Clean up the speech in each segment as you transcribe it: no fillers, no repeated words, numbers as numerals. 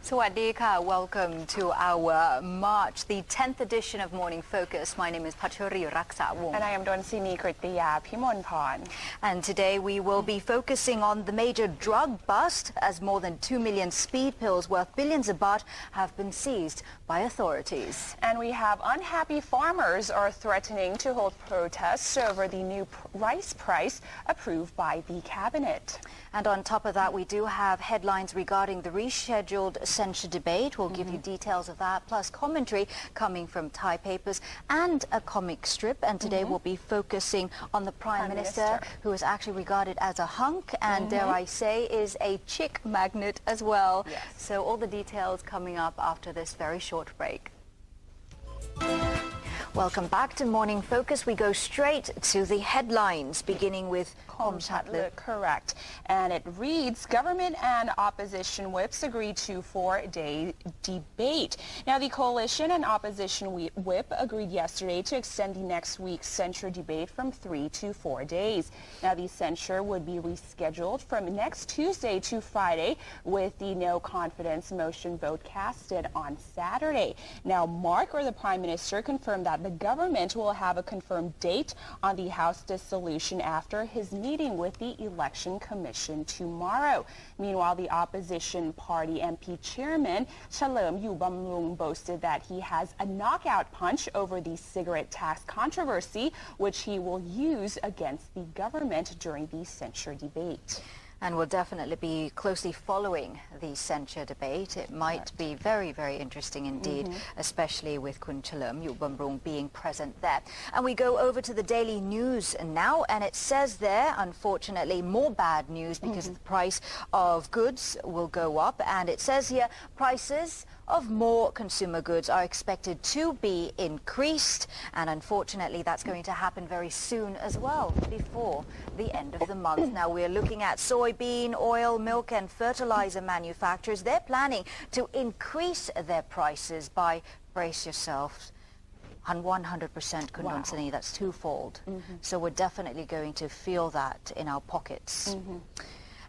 Sawadika, welcome to our March, the 10th edition of Morning Focus. My name is Pachuri Raksawong. And I am Donsini Kritiya Pimonpon. And today we will be focusing on the major drug bust as more than 2 million speed pills worth billions of baht have been seized by authorities. And we have unhappy farmers are threatening to hold protests over the new rice price approved by the cabinet. And on top of that, we do have headlines regarding the rescheduled censure debate. We'll give you details of that, plus commentary coming from Thai papers and a comic strip. And today we'll be focusing on the Prime Minister, who is actually regarded as a hunk and, dare I say, is a chick magnet as well. Yes. So all the details coming up after this very short break. Welcome back to Morning Focus. We go straight to the headlines, beginning with Kom Chud. Correct. And it reads, government and opposition whips agree to 4-day debate. Now, the coalition and opposition whip agreed yesterday to extend the next week's censure debate from 3 to 4 days. Now, the censure would be rescheduled from next Tuesday to Friday, with the no confidence motion vote casted on Saturday. Now, Mark, or the Prime Minister, confirmed that the government will have a confirmed date on the House dissolution after his meeting with the Election Commission tomorrow. Meanwhile, the opposition party MP chairman Chalerm Yubamrung boasted that he has a knockout punch over the cigarette tax controversy, which he will use against the government during the censure debate. And we'll definitely be closely following the censure debate. It might be very, very interesting indeed, especially with Kun Chalerm Yubamrung being present there. And we go over to the Daily News now, and it says there, unfortunately, more bad news because the price of goods will go up. And it says here, prices of more consumer goods are expected to be increased, and unfortunately that's going to happen very soon as well, before the end of the month. Now, we're looking at soybean, oil, milk and fertilizer manufacturers. They're planning to increase their prices by, brace yourselves, 100% Kundonsani. That's twofold. So we're definitely going to feel that in our pockets.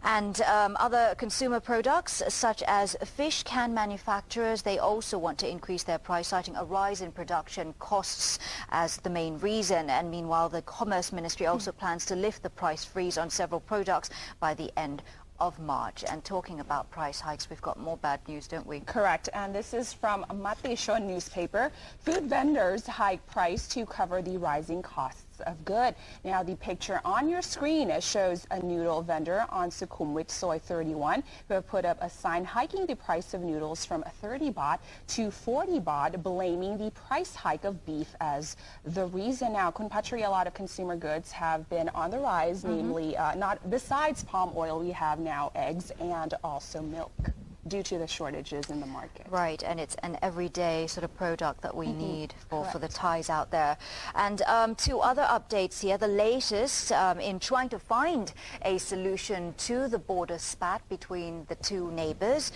And other consumer products, such as fish can manufacturers, they also want to increase their price, citing a rise in production costs as the main reason. And meanwhile, the Commerce Ministry also plans to lift the price freeze on several products by the end of March. And talking about price hikes, we've got more bad news, don't we? Correct. And this is from Matishon newspaper. Food vendors hike price to cover the rising costs of good. Now, the picture on your screen shows a noodle vendor on Sukhumvit Soy 31 who have put up a sign hiking the price of noodles from 30 baht to 40 baht, blaming the price hike of beef as the reason. Now, Kunpachri, a lot of consumer goods have been on the rise, namely, not besides palm oil, we have now eggs and also milk, due to the shortages in the market. Right, and it's an everyday sort of product that we need for the Thais out there. And two other updates here. The latest in trying to find a solution to the border spat between the two neighbors.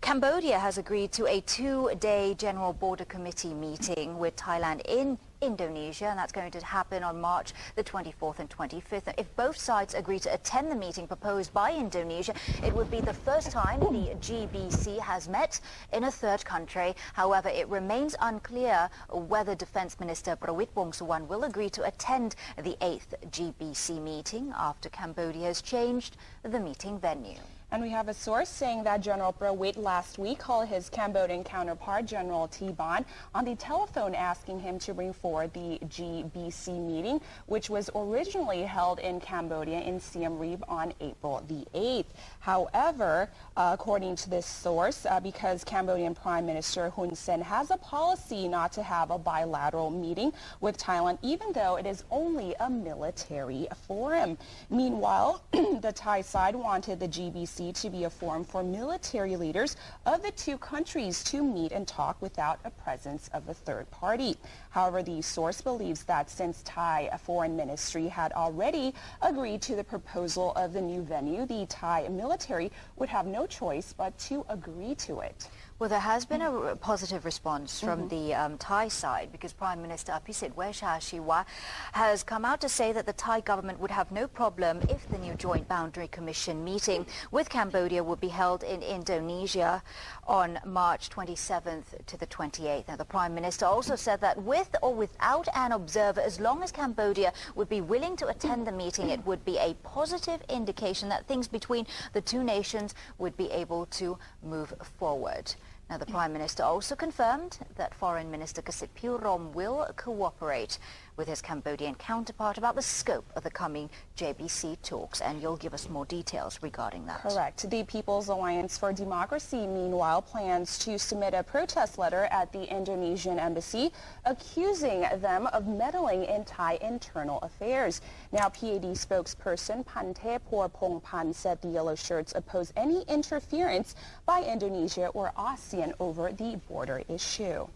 Cambodia has agreed to a 2-day General Border Committee meeting with Thailand in Indonesia, and that's going to happen on March the 24th and 25th. If both sides agree to attend the meeting proposed by Indonesia, it would be the first time the GBC has met in a third country. However, it remains unclear whether Defence Minister Prawit Wongsuwan will agree to attend the 8th GBC meeting after Cambodia has changed the meeting venue. And we have a source saying that General Prawit last week called his Cambodian counterpart, General T-Ban, on the telephone asking him to bring forward the GBC meeting, which was originally held in Cambodia in Siem Reap on April the 8th. However, according to this source, because Cambodian Prime Minister Hun Sen has a policy not to have a bilateral meeting with Thailand, even though it is only a military forum. Meanwhile, the Thai side wanted the GBC to be a forum for military leaders of the two countries to meet and talk without a presence of a third party. However, the source believes that since Thai Foreign Ministry had already agreed to the proposal of the new venue, the Thai military would have no choice but to agree to it. Well, there has been a positive response from the Thai side, because Prime Minister Apisit Wechashiwa has come out to say that the Thai government would have no problem if the new Joint Boundary Commission meeting with with Cambodia will be held in Indonesia on March 27th to the 28th. Now, the Prime Minister also said that with or without an observer, as long as Cambodia would be willing to attend the meeting, it would be a positive indication that things between the two nations would be able to move forward. Now, the Prime Minister also confirmed that Foreign Minister Rom will cooperate with his Cambodian counterpart about the scope of the coming JBC talks, and you'll give us more details regarding that. Correct. The People's Alliance for Democracy, meanwhile, plans to submit a protest letter at the Indonesian embassy accusing them of meddling in Thai internal affairs. Now, PAD spokesperson Pantepor Pongpan said the Yellow Shirts oppose any interference by Indonesia or ASEAN over the border issue.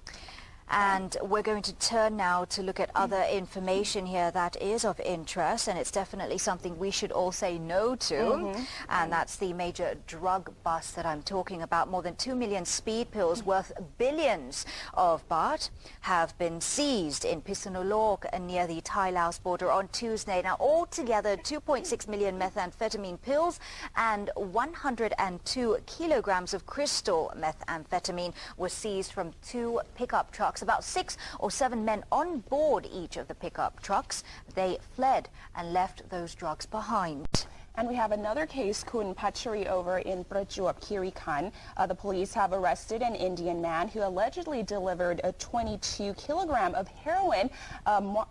And we're going to turn now to look at other information here that is of interest, and it's definitely something we should all say no to. And that's the major drug bust that I'm talking about. More than 2 million speed pills worth billions of baht have been seized in Phitsanulok near the Thai-Laos border on Tuesday. Now, altogether, 2.6 million methamphetamine pills and 102 kilograms of crystal methamphetamine were seized from 2 pickup trucks. About 6 or 7 men on board each of the pickup trucks. They fled and left those drugs behind. And we have another case, Kun Pachari, over in Prachuap Khiri Khan. The police have arrested an Indian man who allegedly delivered a 22 kilogram of heroin,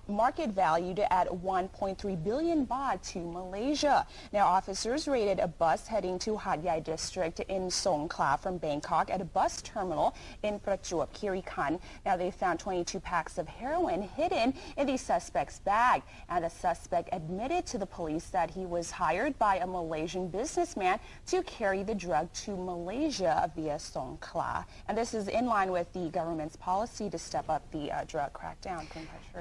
market valued at 1.3 billion baht, to Malaysia. Now, officers raided a bus heading to Hat Yai district in Songkhla from Bangkok at a bus terminal in Prachuap Khiri Khan. Now, they found 22 packs of heroin hidden in the suspect's bag, and the suspect admitted to the police that he was hired by a Malaysian businessman to carry the drug to Malaysia via Songkhla. And this is in line with the government's policy to step up the drug crackdown.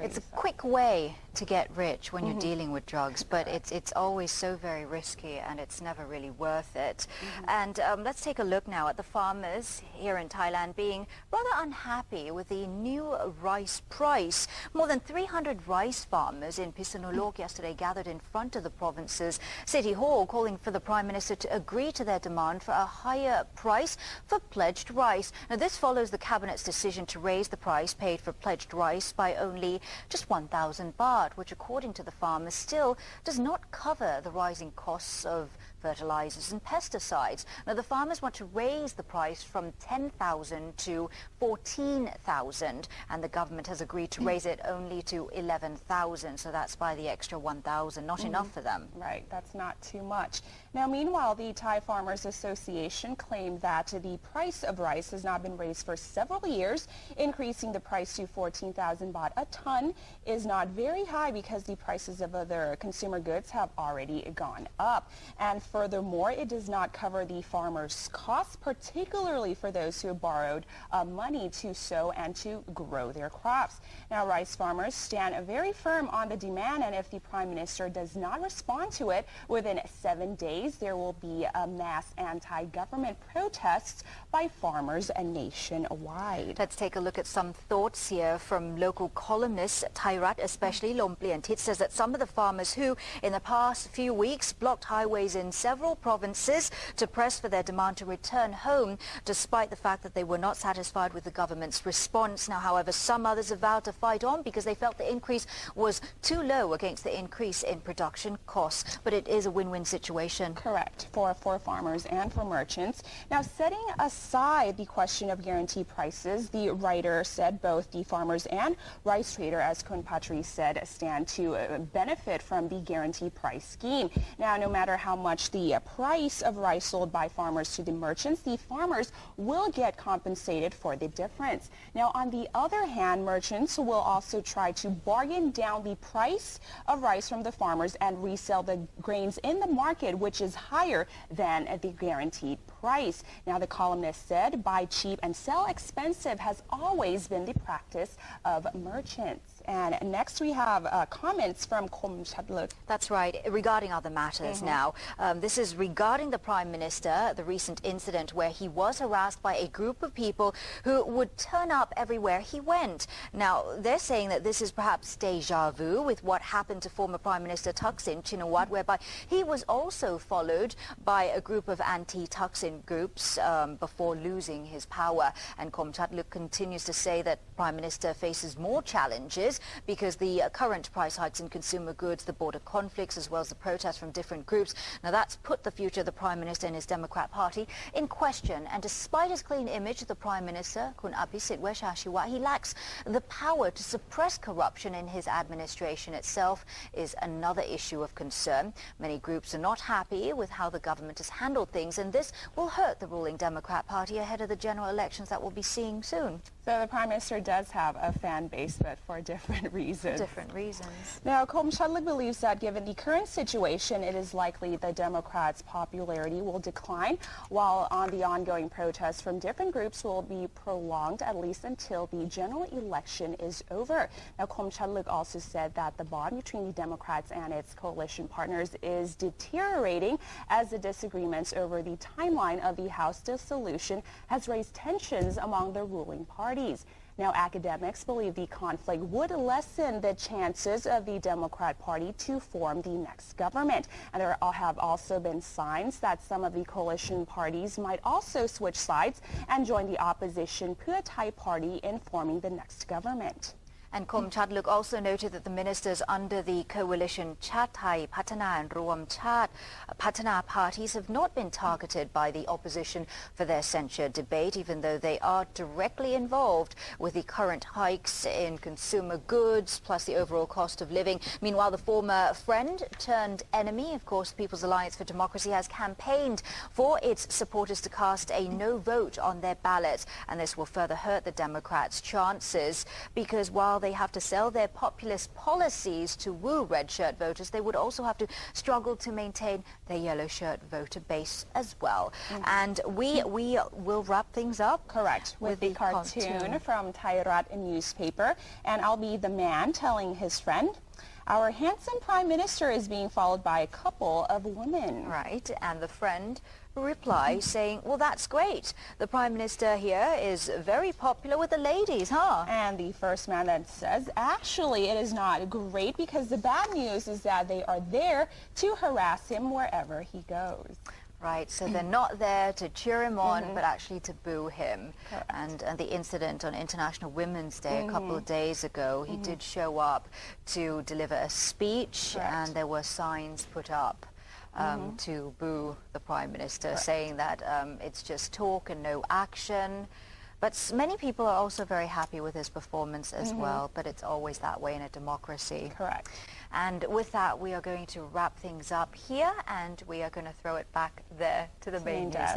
It's a quick way to get rich when you're dealing with drugs, but it's always so very risky, and it's never really worth it. And let's take a look now at the farmers here in Thailand being rather unhappy with the new rice price. More than 300 rice farmers in Phitsanulok yesterday gathered in front of the province's City Hall, calling for the Prime Minister to agree to their demand for a higher price for pledged rice. Now, this follows the Cabinet's decision to raise the price paid for pledged rice by only just 1,000 baht, which, according to the farmers, still does not cover the rising costs of fertilizers and pesticides. Now, the farmers want to raise the price from 10,000 to 14,000, and the government has agreed to raise it only to 11,000. So that's by the extra 1,000, not enough for them. Right, that's not too much. Now, meanwhile, the Thai Farmers Association claimed that the price of rice has not been raised for several years. Increasing the price to 14,000 baht a ton is not very high because the prices of other consumer goods have already gone up. And furthermore, it does not cover the farmers' costs, particularly for those who borrowed money to sow and to grow their crops. Now, rice farmers stand very firm on the demand, and if the Prime Minister does not respond to it within 7 days, there will be a mass anti-government protests by farmers nationwide. Let's take a look at some thoughts here from local columnists. Rath, especially Lompliantit, says that some of the farmers who in the past few weeks blocked highways in several provinces to press for their demand to return home, despite the fact that they were not satisfied with the government's response. Now, however, some others have vowed to fight on because they felt the increase was too low against the increase in production costs. But it is a win-win situation. Correct, for farmers and for merchants. Now, setting aside the question of guaranteed prices, the writer said both the farmers and rice trader, as Kun Patri said, stand to benefit from the guaranteed price scheme. Now, no matter how much the price of rice sold by farmers to the merchants, the farmers will get compensated for the difference. Now, on the other hand, merchants will also try to bargain down the price of rice from the farmers and resell the grains in the market, which is higher than the guaranteed price. price. Now, the columnist said, buy cheap and sell expensive has always been the practice of merchants. And next we have comments from Kom Chud. That's right. Regarding other matters now, this is regarding the Prime Minister, the recent incident where he was harassed by a group of people who would turn up everywhere he went. Now, they're saying that this is perhaps deja vu with what happened to former Prime Minister Thaksin Shinawatra, whereby he was also followed by a group of anti-Thaksin groups before losing his power. And Kom Chud continues to say that Prime Minister faces more challenges because the current price hikes in consumer goods, the border conflicts, as well as the protests from different groups. Now, that's put the future of the Prime Minister and his Democrat Party in question. And despite his clean image, the Prime Minister, Kun Abhisit Weshashiwa, he lacks the power to suppress corruption in his administration itself is another issue of concern. Many groups are not happy with how the government has handled things, and this will hurt the ruling Democrat Party ahead of the general elections that we'll be seeing soon. So the Prime Minister does have a fan base, but for different reasons. Different reasons. Now, Kom Chud believes that given the current situation, it is likely the Democrats' popularity will decline, while the ongoing protests from different groups will be prolonged at least until the general election is over. Now, Kom Chud also said that the bond between the Democrats and its coalition partners is deteriorating as the disagreements over the timeline of the House dissolution has raised tensions among the ruling party. Now, academics believe the conflict would lessen the chances of the Democrat Party to form the next government. And there have also been signs that some of the coalition parties might also switch sides and join the opposition Pheu Thai Party in forming the next government. And Kom Chud also noted that the ministers under the coalition Chat Thai Patana and Ruam Chat Patana parties have not been targeted by the opposition for their censure debate, even though they are directly involved with the current hikes in consumer goods, plus the overall cost of living. Meanwhile, the former friend turned enemy, of course, People's Alliance for Democracy, has campaigned for its supporters to cast a no vote on their ballots. And this will further hurt the Democrats' chances, because while they have to sell their populist policies to woo red shirt voters, they would also have to struggle to maintain their yellow shirt voter base as well. And we will wrap things up. Correct. With the cartoon from Thai Rath newspaper. And I'll be the man telling his friend, our handsome Prime Minister is being followed by a couple of women. Right. And the friend replies saying, well, that's great. The Prime Minister here is very popular with the ladies, huh? And the first man that says, actually, it is not great because the bad news is that they are there to harass him wherever he goes. Right, so they're not there to cheer him on, but actually to boo him. And the incident on International Women's Day a couple of days ago, he did show up to deliver a speech, and there were signs put up to boo the Prime Minister, saying that it's just talk and no action. But many people are also very happy with his performance as well, but it's always that way in a democracy. Correct. And with that, we are going to wrap things up here, and we are going to throw it back there to the main desk.